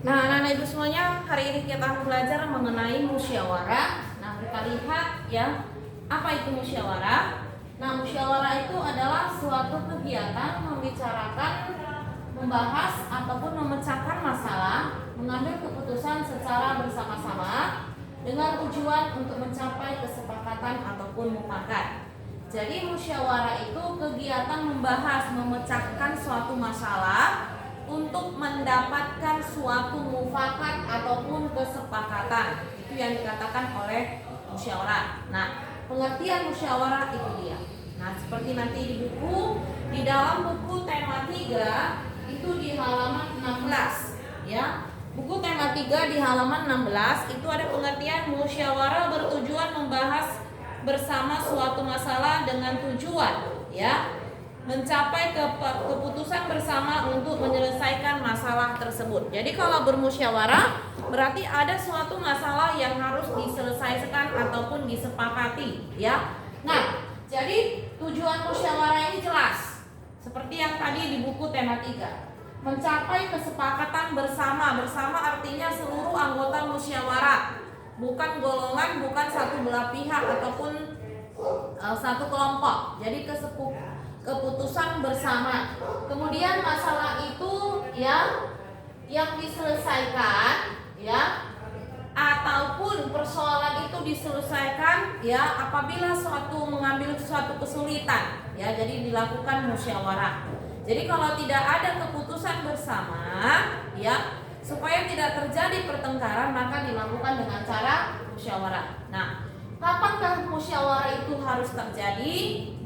Nah, anak-anak ibu semuanya, hari ini kita akan belajar mengenai musyawarah. Nah, kita lihat ya, apa itu musyawarah? Nah, musyawarah itu adalah suatu kegiatan membicarakan, membahas ataupun memecahkan masalah, mengambil keputusan secara bersama-sama dengan tujuan untuk mencapai kesepakatan ataupun mufakat. Jadi musyawarah itu kegiatan membahas, memecahkan suatu masalah untuk mendapatkan suatu mufakat ataupun kesepakatan. Itu yang dikatakan oleh musyawarah. Nah, pengertian musyawarah itu dia. Nah, seperti nanti di buku, di dalam buku tema 3 itu di halaman 16 ya. Buku tema 3 di halaman 16 itu ada pengertian musyawarah bertujuan membahas bersama suatu masalah dengan tujuan ya mencapai keputusan bersama untuk menyelesaikan masalah tersebut. Jadi kalau bermusyawarah berarti ada suatu masalah yang harus diselesaikan ataupun disepakati ya. Nah, jadi tujuan musyawarah ini jelas. Seperti yang tadi di buku tema 3. Mencapai kesepakatan bersama. Bersama artinya seluruh anggota musyawarah. Bukan golongan, bukan satu belah pihak ataupun satu kelompok. Jadi keputusan bersama. Kemudian masalah itu ya yang diselesaikan ya ataupun persoalan itu diselesaikan ya apabila mengambil suatu kesulitan ya, jadi dilakukan musyawarah. Jadi kalau tidak ada keputusan bersama ya supaya tidak terjadi pertengkaran maka dilakukan dengan cara musyawarah. Nah, kapankah musyawarah itu harus terjadi?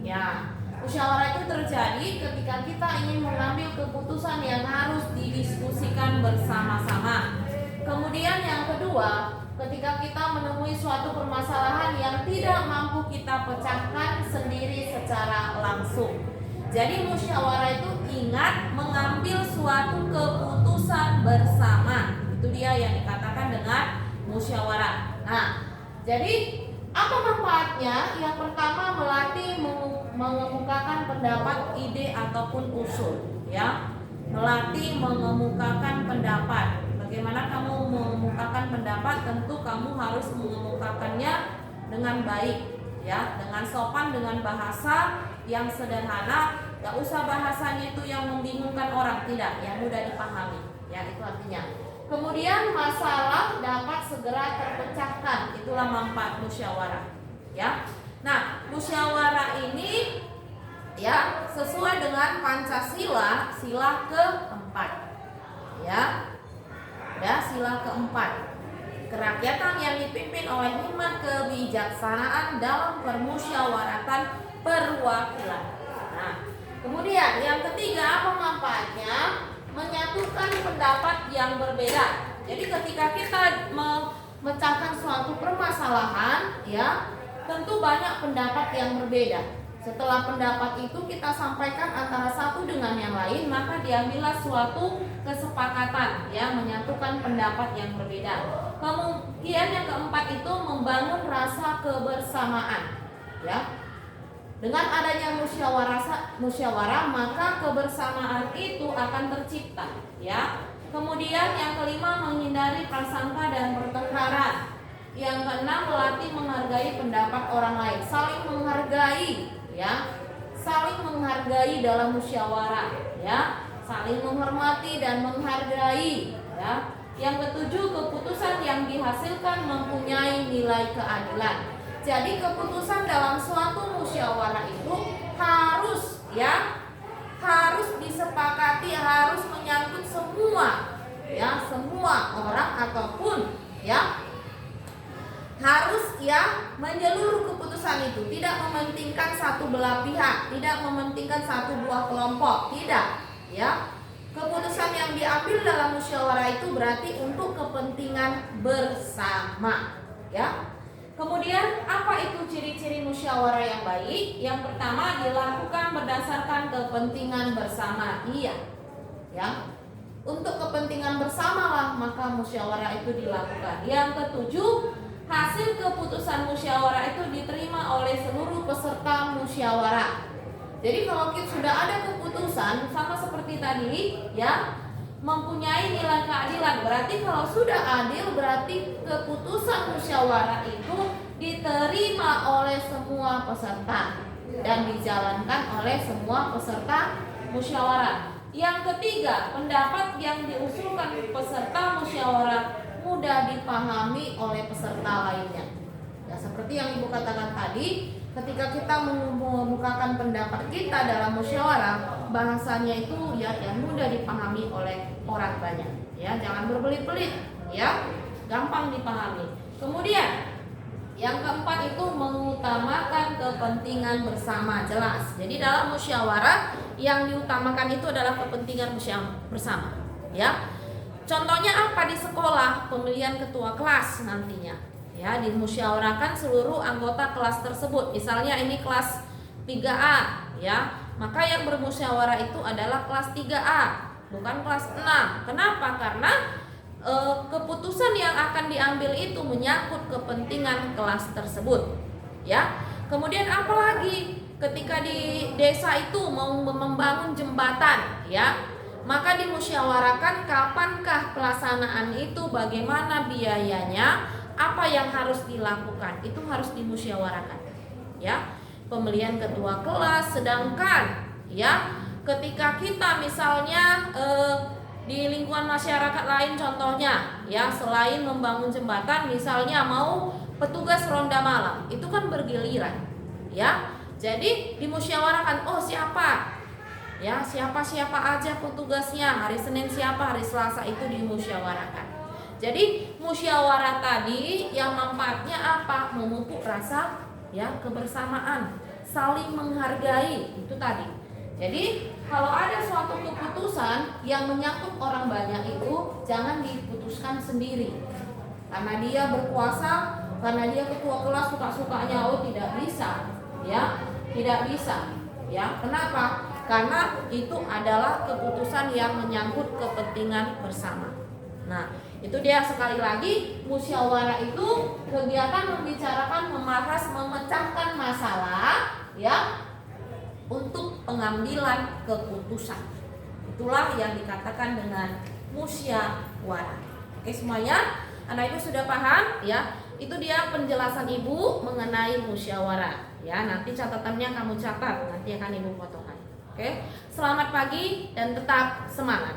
Ya, musyawarah itu terjadi ketika kita ingin mengambil keputusan yang harus didiskusikan bersama-sama. Kemudian yang kedua, ketika kita menemui suatu permasalahan yang tidak mampu kita pecahkan sendiri secara langsung. Jadi musyawarah itu ingat mengambil suatu keputusan bersama. Itu dia yang dikatakan dengan musyawarah. Nah, jadi apa manfaatnya? Yang pertama melatih mengemukakan pendapat, ide ataupun usul, ya. Melatih mengemukakan pendapat. Bagaimana kamu mengemukakan pendapat? Tentu kamu harus mengemukakannya dengan baik, ya, dengan sopan, dengan bahasa yang sederhana. Gak usah bahasanya itu yang membingungkan orang, tidak, yang mudah dipahami, ya, itu artinya. Kemudian masalah dapat segera terpecahkan. Itulah manfaat musyawarah, ya. Nah, musyawarah ini ya sesuai dengan Pancasila sila keempat. Ya. Ya, sila keempat. Kerakyatan yang dipimpin oleh hikmat kebijaksanaan dalam permusyawaratan perwakilan. Nah, kemudian yang ketiga apa manfaatnya? Menyatukan pendapat yang berbeda. Jadi ketika kita memecahkan suatu permasalahan, ya, tentu banyak pendapat yang berbeda. Setelah pendapat itu kita sampaikan antara satu dengan yang lain, maka diambillah suatu kesepakatan, ya, menyatukan pendapat yang berbeda. Kemudian yang keempat itu membangun rasa kebersamaan, ya. Dengan adanya musyawarah maka kebersamaan itu akan tercipta, ya. Kemudian yang kelima menghindari prasangka dan pertengkaran. Yang keenam melatih menghargai pendapat orang lain, saling menghargai, ya. Saling menghargai dalam musyawarah, ya. Saling menghormati dan menghargai, ya. Yang ketujuh keputusan yang dihasilkan mempunyai nilai keadilan. Jadi keputusan dalam suatu musyawarah itu harus, ya, harus disepakati, harus menyangkut semua, ya, semua orang ataupun, ya, harus, ya, menyeluruh keputusan itu, tidak mementingkan satu belah pihak, tidak mementingkan satu buah kelompok, tidak, ya. Keputusan yang diambil dalam musyawarah itu berarti untuk kepentingan bersama, ya. Kemudian apa itu ciri-ciri musyawarah yang baik? Yang pertama dilakukan berdasarkan kepentingan bersama. Iya, ya. Untuk kepentingan bersamalah maka musyawarah itu dilakukan. Yang ketujuh, hasil keputusan musyawarah itu diterima oleh seluruh peserta musyawarah. Jadi kalau kita sudah ada keputusan sama seperti tadi, ya, mempunyai nilai keadilan. Berarti kalau sudah adil, berarti keputusan musyawarah itu diterima oleh semua peserta dan dijalankan oleh semua peserta musyawarah. Yang ketiga, pendapat yang diusulkan peserta musyawarah mudah dipahami oleh peserta lainnya. Ya, seperti yang Ibu katakan tadi, ketika kita mengemukakan pendapat kita dalam musyawarah, bahasanya itu ya yang mudah dipahami oleh orang banyak. Ya, jangan berbelit-belit, ya, gampang dipahami. Kemudian yang keempat itu mengutamakan kepentingan bersama, jelas. Jadi dalam musyawarah yang diutamakan itu adalah kepentingan bersama. Ya, contohnya apa di sekolah? Pemilihan ketua kelas nantinya. Ya, dimusyawarahkan seluruh anggota kelas tersebut. Misalnya ini kelas 3A, ya. Maka yang bermusyawarah itu adalah kelas 3A, bukan kelas 6. Kenapa? Karena keputusan yang akan diambil itu menyangkut kepentingan kelas tersebut, ya. Kemudian apalagi ketika di desa itu mau membangun jembatan, ya, maka dimusyawarahkan kapankah pelaksanaan itu, bagaimana biayanya, apa yang harus dilakukan, itu harus dimusyawarahkan, ya. Pemilihan ketua kelas. Sedangkan ya ketika kita misalnya di lingkungan masyarakat lain, contohnya ya, selain membangun jembatan, misalnya mau petugas ronda malam, itu kan bergiliran, ya. Jadi dimusyawarahkan, oh siapa, ya, siapa aja petugasnya, hari Senin siapa, hari Selasa, itu dimusyawarahkan. Jadi musyawarah tadi yang manfaatnya apa? Memupuk rasa ya kebersamaan, saling menghargai, itu tadi. Jadi kalau ada suatu keputusan yang menyangkut orang banyak itu jangan diputuskan sendiri. Karena dia berkuasa, karena dia ketua kelas, suka-sukanya, oh tidak bisa, ya, tidak bisa, ya. Kenapa? Karena itu adalah keputusan yang menyangkut kepentingan bersama. Nah, itu dia, sekali lagi, musyawarah itu kegiatan membicarakan, membahas, memecahkan masalah, ya, untuk pengambilan keputusan. Itulah yang dikatakan dengan musyawarah. Oke semuanya, anak ibu sudah paham ya? Itu dia penjelasan ibu mengenai musyawarah. Ya, nanti catatannya kamu catat, nanti akan ibu fotokan. Oke, selamat pagi dan tetap semangat.